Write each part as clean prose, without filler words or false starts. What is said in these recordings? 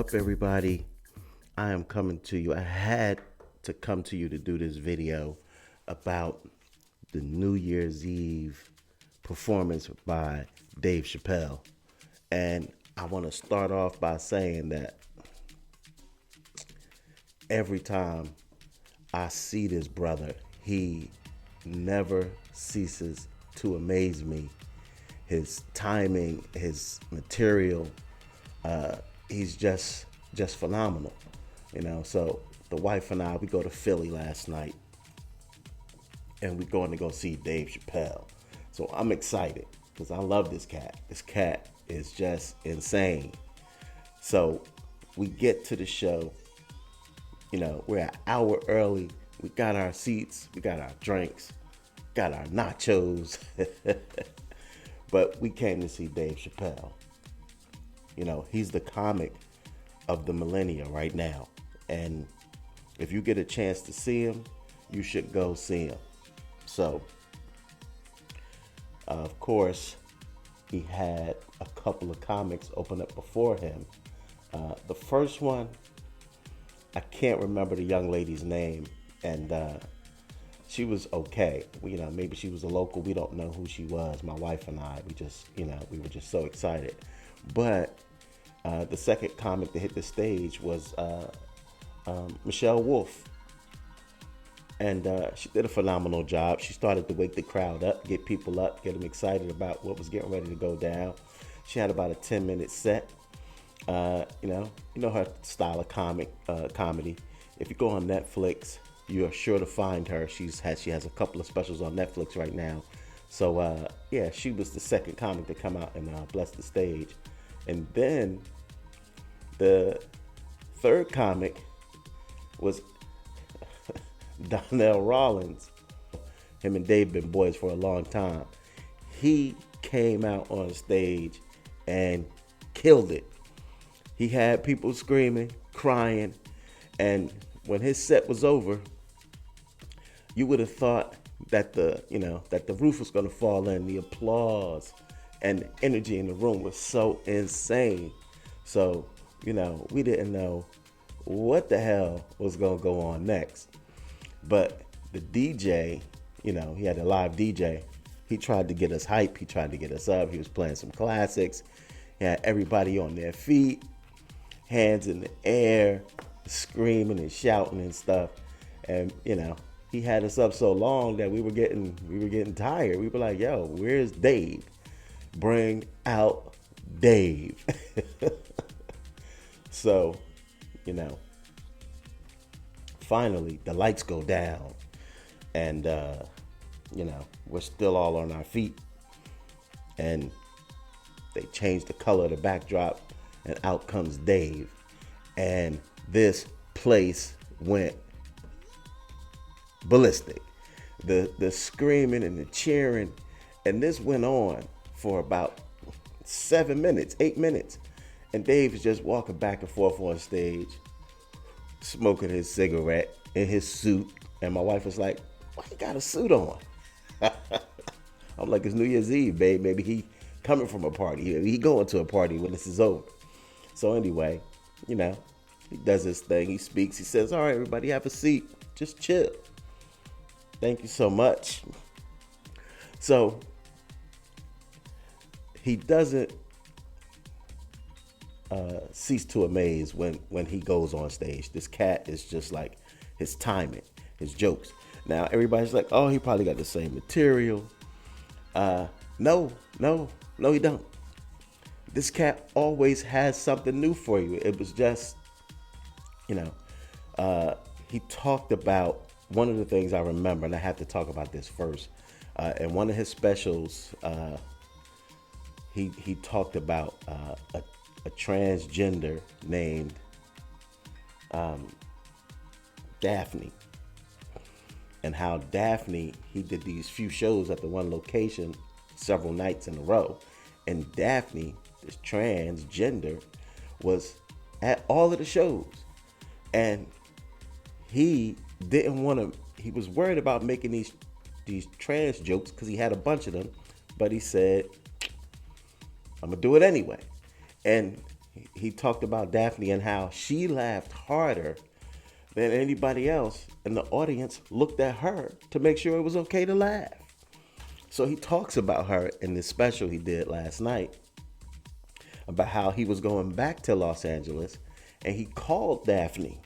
up, everybody? I am coming to you. I had to come to you to do this video about the New Year's Eve performance by Dave Chappelle. And I want to start off by saying that every time I see this brother, he never ceases to amaze me. His timing, his material, he's just phenomenal. So the wife and I, we go to Philly last night, and we're going to go see Dave Chappelle. So I'm excited because I love this cat. This cat is just insane. So we get to the show. We're an hour early. We got our seats, we got our drinks, got our nachos. But we came to see Dave Chappelle. He's the comic of the millennia right now. And if you get a chance to see him, you should go see him. So, of course, he had a couple of comics open up before him. The first one, I can't remember the young lady's name, and she was okay. Maybe she was a local. We don't know who she was. My wife and I, we were just so excited. But the second comic to hit the stage was Michelle Wolfe. And she did a phenomenal job. She started to wake the crowd up, get people up, get them excited about what was getting ready to go down. She had about a 10-minute set. You know her style of comedy. If you go on Netflix, you are sure to find her. She has a couple of specials on Netflix right now. So she was the second comic to come out and bless the stage. And then the third comic was Donnell Rawlings. Him and Dave been boys for a long time. He came out on stage and killed it. He had people screaming, crying, and when his set was over, you would have thought that the roof was going to fall in. The applause and the energy in the room was so insane. So, we didn't know what the hell was going to go on next. But the DJ, he had a live DJ. He tried to get us hype. He tried to get us up. He was playing some classics. He had everybody on their feet, hands in the air, screaming and shouting and stuff. And, he had us up so long that we were getting tired. We were like, yo, where's Dave? Bring out Dave. So, finally the lights go down, and we're still all on our feet, and they change the color of the backdrop, and out comes Dave, and this place went ballistic. The screaming and the cheering, and this went on for about 7 minutes, 8 minutes, and Dave is just walking back and forth on stage, smoking his cigarette in his suit, and my wife was like, "Why you got a suit on?" I'm like, "It's New Year's Eve, babe. Maybe he coming from a party. He going to a party when this is over." So anyway, he does his thing. He speaks. He says, "All right, everybody, have a seat. Just chill. Thank you so much." So he doesn't cease to amaze when he goes on stage. This cat is just like his timing, his jokes. Now everybody's like, "Oh, he probably got the same material." No, he don't. This cat always has something new for you. It was just, he talked about one of the things I remember, and I have to talk about this first. In one of his specials, he talked about a transgender named Daphne, and how Daphne, he did these few shows at the one location several nights in a row, and Daphne, this transgender, was at all of the shows, and he didn't want to. He was worried about making these trans jokes because he had a bunch of them, but he said, "I'm gonna do it anyway." And he talked about Daphne and how she laughed harder than anybody else, and the audience looked at her to make sure it was okay to laugh. So he talks about her in this special he did last night about how he was going back to Los Angeles and he called Daphne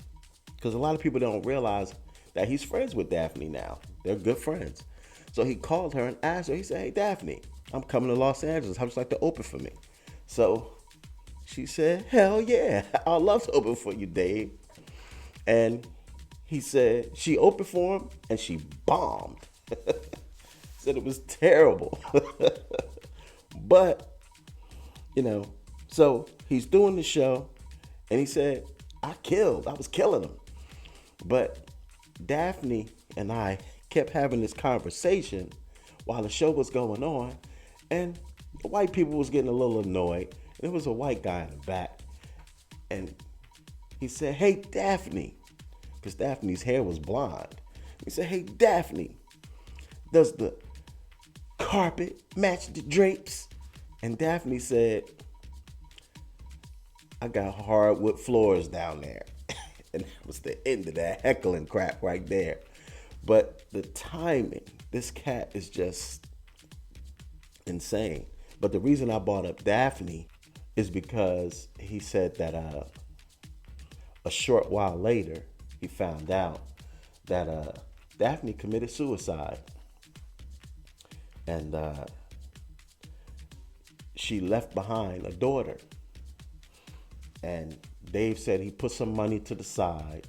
because a lot of people don't realize that he's friends with Daphne now. They're good friends. So he called her and asked her, he said, "Hey, Daphne, I'm coming to Los Angeles. How'd you like to open for me?" So she said, "Hell yeah, I'd love to open for you, Dave." And he said she opened for him and she bombed. Said it was terrible. But, so he's doing the show and he said, I was killing him. But Daphne and I kept having this conversation while the show was going on, and the white people was getting a little annoyed. There was a white guy in the back, and he said, "Hey, Daphne," because Daphne's hair was blonde. He said, "Hey, Daphne, does the carpet match the drapes?" And Daphne said, "I got hardwood floors down there." And that was the end of that heckling crap right there. But the timing, this cat is just insane. But the reason I brought up Daphne is because he said that a short while later, he found out that Daphne committed suicide. And she left behind a daughter. And Dave said he put some money to the side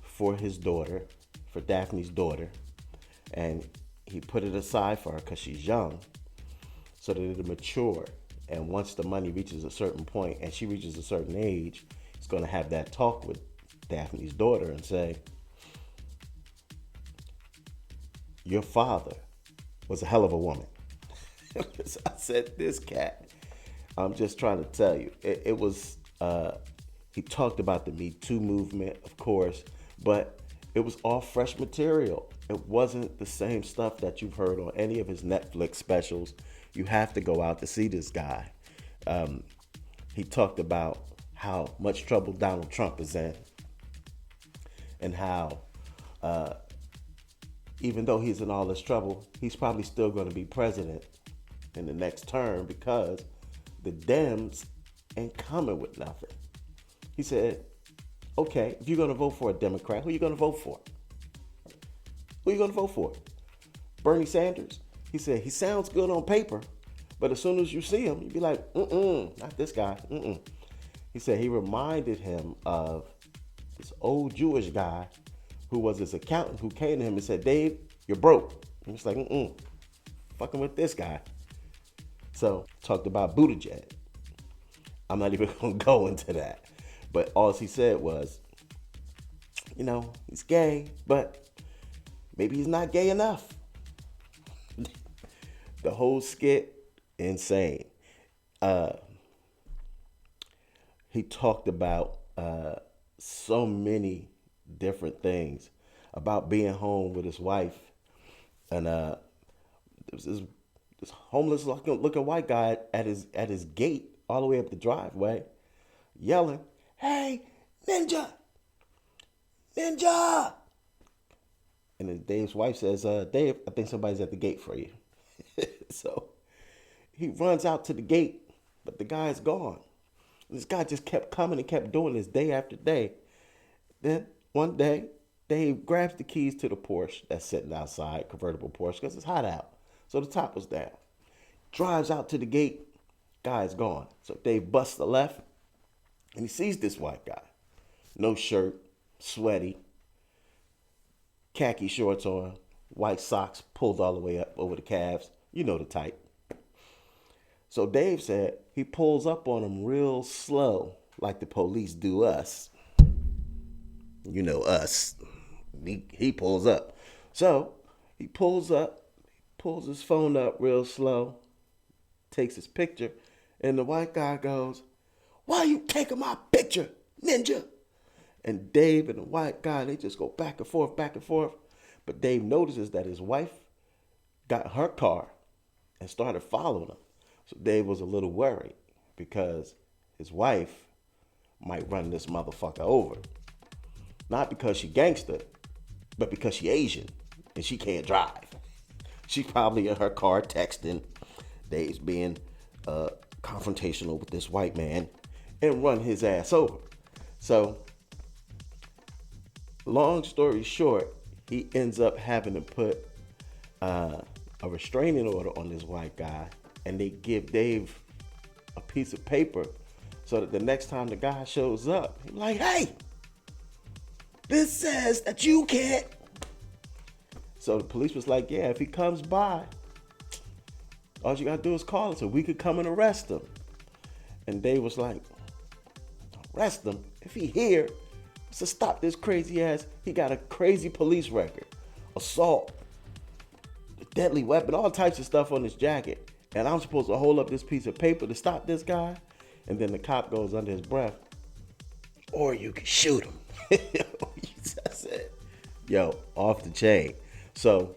for his daughter, for Daphne's daughter. And he put it aside for her because she's young, so that it'll mature. And once the money reaches a certain point and she reaches a certain age, he's going to have that talk with Daphne's daughter and say, "Your father was a hell of a woman." So I said, this cat, I'm just trying to tell you, it was, he talked about the Me Too movement, of course, but it was all fresh material. It wasn't the same stuff that you've heard on any of his Netflix specials. You have to go out to see this guy. He talked about how much trouble Donald Trump is in, and how even though he's in all this trouble, he's probably still going to be president in the next term because the Dems ain't coming with nothing. He said, okay, if you're going to vote for a Democrat, who are you going to vote for? Who are you going to vote for? Bernie Sanders? He said, he sounds good on paper, but as soon as you see him, you'd be like, not this guy. He said he reminded him of this old Jewish guy who was his accountant who came to him and said, "Dave, you're broke." And he's like, fucking with this guy. So talked about Buttigieg. I'm not even going to go into that. But all he said was, he's gay, but maybe he's not gay enough. The whole skit, insane. He talked about so many different things about being home with his wife. And there was this homeless looking white guy at his gate all the way up the driveway yelling, "Hey, ninja! Ninja!" And then Dave's wife says, "Dave, I think somebody's at the gate for you." So he runs out to the gate, but the guy's gone. And this guy just kept coming and kept doing this day after day. Then one day, Dave grabs the keys to the Porsche that's sitting outside, convertible Porsche, because it's hot out. So the top was down. Drives out to the gate, guy's gone. So Dave busts the left, and he sees this white guy. No shirt, sweaty, khaki shorts on, white socks pulled all the way up over the calves. You know the type. So Dave said he pulls up on him real slow, like the police do us. You know us. He pulls up. So he pulls up, pulls his phone up real slow, takes his picture, and the white guy goes, "Why are you taking my picture, ninja?" And Dave and the white guy, they just go back and forth, back and forth. But Dave notices that his wife got her car and started following him. So Dave was a little worried because his wife might run this motherfucker over. Not because she gangster, but because she Asian and she can't drive. She's probably in her car texting, Dave's being confrontational with this white man, and run his ass over. So, long story short, he ends up having to put a restraining order on this white guy, and they give Dave a piece of paper so that the next time the guy shows up, he's like, hey, this says that you can't. So the police was like, yeah, if he comes by, all you gotta do is call us so we could come and arrest him. And Dave was like, arrest him? If he here, so stop this crazy ass. He got a crazy police record, assault, deadly weapon, all types of stuff on his jacket. And I'm supposed to hold up this piece of paper to stop this guy? And then the cop goes under his breath, or you can shoot him. I said, yo, off the chain. So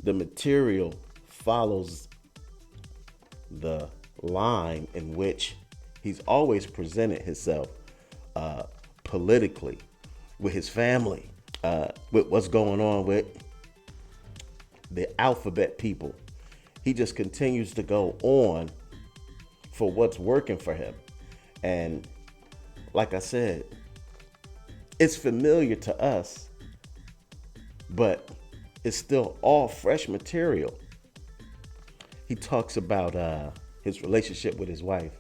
the material follows the line in which he's always presented himself politically, with his family, with what's going on with the alphabet people. He just continues to go on for what's working for him. And like I said, it's familiar to us, but it's still all fresh material. He talks about his relationship with his wife.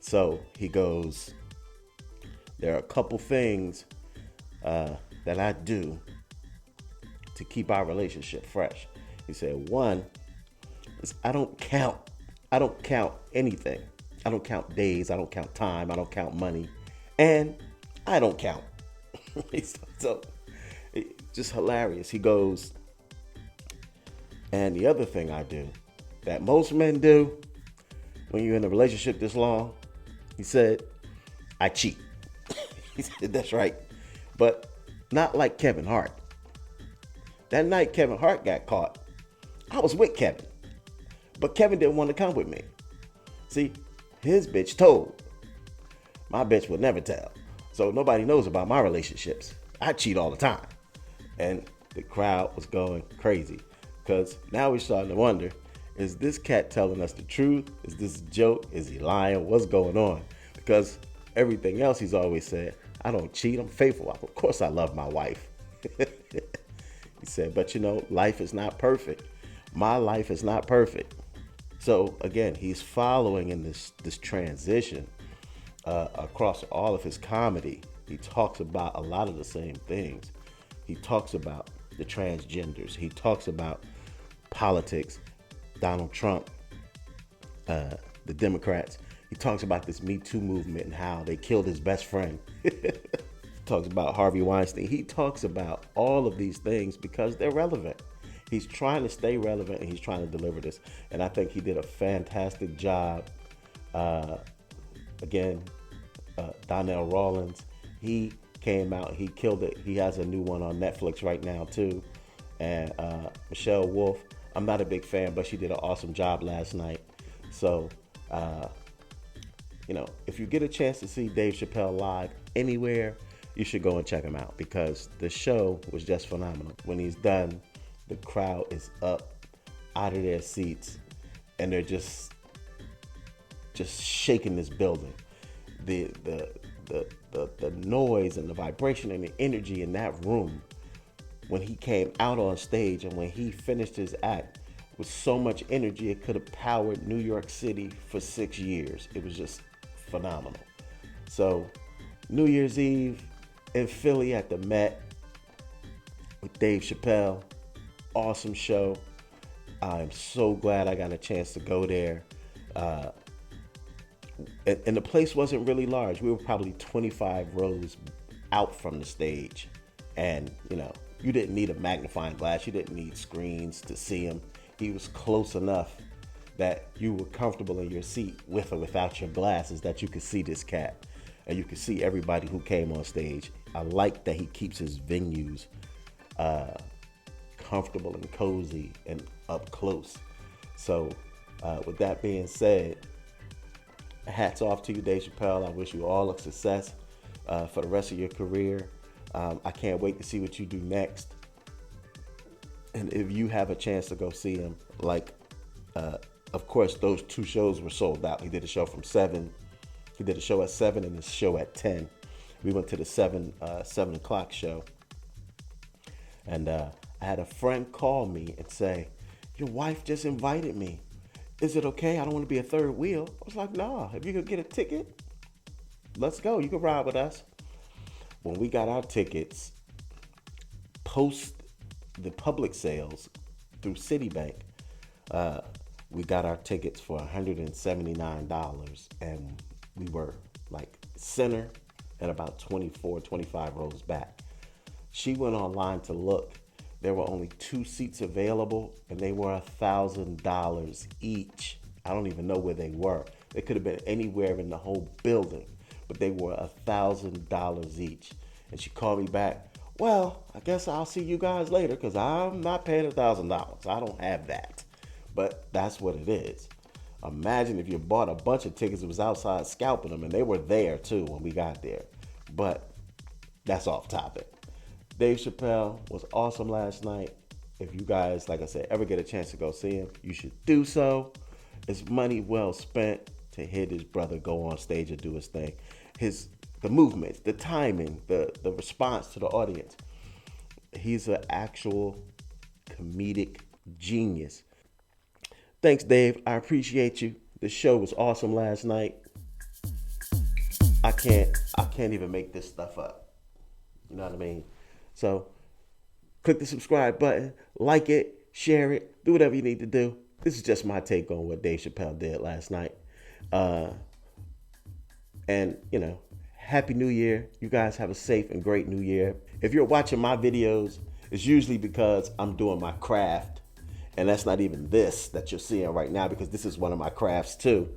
So he goes, there are a couple things that I do to keep our relationship fresh. He said, one is I don't count anything. I don't count days. I don't count time. I don't count money. And I don't count. So just hilarious. He goes, and the other thing I do that most men do when you're in a relationship this long, he said, I cheat. He said, that's right. But not like Kevin Hart. That night Kevin Hart got caught, I was with Kevin. But Kevin didn't want to come with me. See, his bitch told. My bitch would never tell. So nobody knows about my relationships. I cheat all the time. And the crowd was going crazy. Because now we're starting to wonder, is this cat telling us the truth? Is this a joke? Is he lying? What's going on? Because everything else he's always said, I don't cheat, I'm faithful. Of course I love my wife. He said, but you know, life is not perfect. My life is not perfect. So again, he's following in this transition across all of his comedy. He talks about a lot of the same things. He talks about the transgenders. He talks about politics, Donald Trump, the Democrats. He talks about this Me Too movement and how they killed his best friend. He talks about Harvey Weinstein. He talks about all of these things because they're relevant. He's trying to stay relevant and he's trying to deliver this. And I think he did a fantastic job. Donnell Rawlings, he came out, he killed it. He has a new one on Netflix right now too. And Michelle Wolfe, I'm not a big fan, but she did an awesome job last night. So, if you get a chance to see Dave Chappelle live anywhere, you should go and check him out because the show was just phenomenal. When he's done, the crowd is up out of their seats and they're just shaking this building. The noise and the vibration and the energy in that room when he came out on stage and when he finished his act with so much energy, it could have powered New York City for 6 years. It was just phenomenal. So New Year's Eve in Philly at the Met with Dave Chappelle, awesome show. I'm so glad I got a chance to go there. And the place wasn't really large. We were probably 25 rows out from the stage. And, you didn't need a magnifying glass. You didn't need screens to see him. He was close enough that you were comfortable in your seat with or without your glasses that you could see this cat. And you could see everybody who came on stage. I like that he keeps his venues comfortable and cozy and up close. So with that being said, hats off to you, Dave Chappelle. I wish you all of success for the rest of your career. I can't wait to see what you do next. And if you have a chance to go see him, of course, those two shows were sold out. He did a show from 7. He did a show at 7 and a show at 10. We went to the 7 o'clock show. And I had a friend call me and say, your wife just invited me. Is it okay? I don't want to be a third wheel. I was like, nah, if you could get a ticket, let's go. You can ride with us. When we got our tickets, post the public sales through Citibank, we got our tickets for $179, and we were like center and about 24, 25 rows back. She went online to look. There were only 2 seats available, and they were $1,000 each. I don't even know where they were. They could have been anywhere in the whole building, but they were $1,000 each. And she called me back. Well, I guess I'll see you guys later because I'm not paying $1,000. I don't have that. But that's what it is. Imagine if you bought a bunch of tickets, it was outside scalping them, and they were there too when we got there. But that's off topic. Dave Chappelle was awesome last night. If you guys, like I said, ever get a chance to go see him, you should do so. It's money well spent to hear this brother go on stage and do his thing. The movements, the timing, the response to the audience. He's an actual comedic genius. Thanks, Dave. I appreciate you. The show was awesome last night. I can't even make this stuff up. You know what I mean? So click the subscribe button, like it, share it, do whatever you need to do. This is just my take on what Dave Chappelle did last night. And, Happy New Year. You guys have a safe and great New Year. If you're watching my videos, it's usually because I'm doing my craft. And that's not even this that you're seeing right now, because this is one of my crafts too.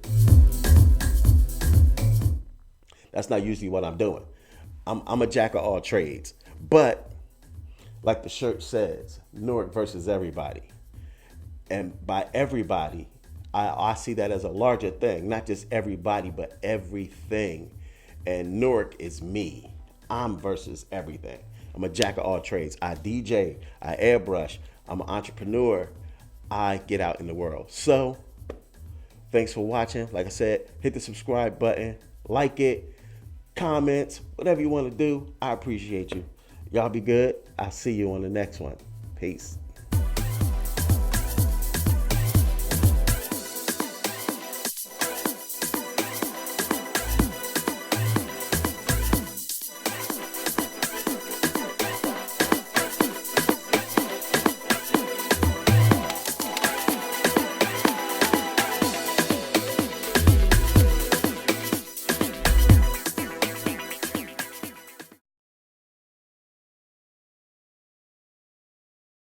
That's not usually what I'm doing. I'm a jack of all trades. But like the shirt says, Newark versus everybody. And by everybody, I see that as a larger thing. Not just everybody, but everything. And Newark is me. I'm versus everything. I'm a jack of all trades. I DJ, I airbrush, I'm an entrepreneur. I get out in the world. So, thanks for watching. Like I said, hit the subscribe button, like it, comments, whatever you want to do. I appreciate you. Y'all be good. I'll see you on the next one. Peace.